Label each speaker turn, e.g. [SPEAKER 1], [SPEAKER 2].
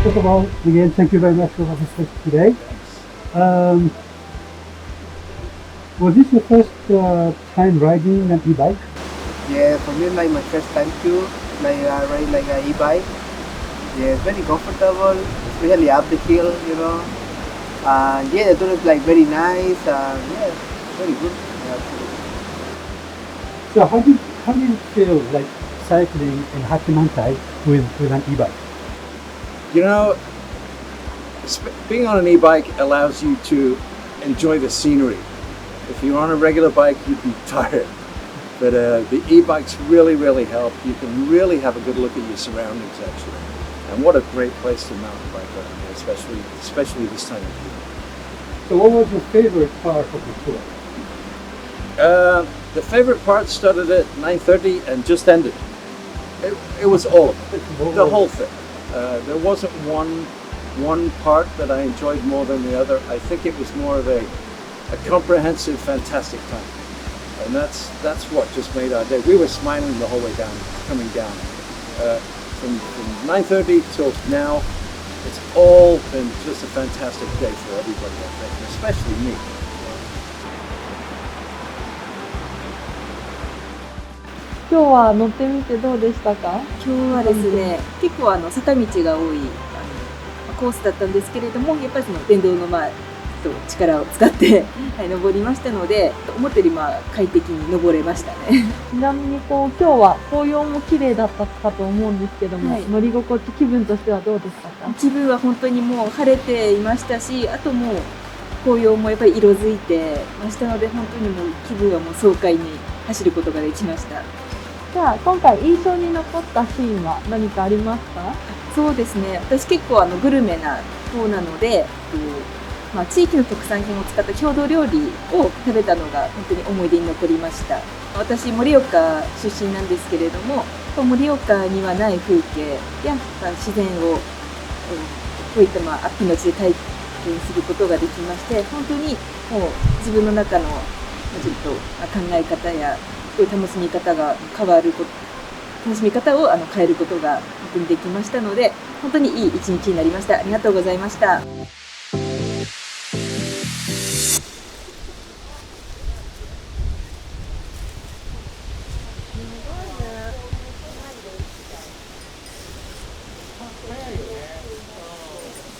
[SPEAKER 1] First of all, again, thank you very much for participating today. Was this your first time riding an e-bike?
[SPEAKER 2] Yeah, for me, like my first time too, like riding like an e-bike. Yeah, it's very comfortable, especially up the hill, you know. And yeah, the tour is like very nice, and yeah, very good. Yeah,
[SPEAKER 1] So how did you feel like cycling in Hachimantai with an e-bike?
[SPEAKER 3] You know, being on an e-bike allows you to enjoy the scenery. If you're on a regular bike, you'd be tired. But the e-bikes really, really help. You can really have a good look at your surroundings, actually. And what a great place to mount a bike around here, especially this time of year.
[SPEAKER 1] So what was your favorite part of the tour?
[SPEAKER 3] The favorite part started at 9:30 and just ended. It was all of it, the whole thing. There wasn't one part that I enjoyed more than the other. I think it was more of a comprehensive, fantastic time. And that's what just made our day. We were smiling the whole way down, coming down. From 9:30 till now, it's all been just a fantastic day for everybody, I think, especially me.
[SPEAKER 4] 今日は乗ってみてどうでしたか？
[SPEAKER 5] 今日はですね、結構坂道が多いコースだったんですけれども、やっぱりその電動の力を使って登りましたので、思ったより快適に登れましたね。
[SPEAKER 4] ちなみに今日は紅葉も綺麗だったかと思うんですけども、はい、乗り心地、気分としてはどうでしたか？
[SPEAKER 5] 気分は本当にもう晴れていましたし、あともう紅葉もやっぱり色づいてましたので、本当にもう気分はもう爽快に走ることができました。
[SPEAKER 4] じゃあ今回印象に残ったシーンは何かありますか？
[SPEAKER 5] そうですね、私結構グルメな方なので、地域の特産品を使った郷土料理を食べたのが本当に思い出に残りました。私盛岡出身なんですけれども、盛岡にはない風景や自然をこういった安比の地で体験することができまして、本当にもう自分の中のちょっと考え方や楽しみ方が変わること、楽しみ方を変えることが本当にできましたので、本当にいい一日になりました。ありがとうございました。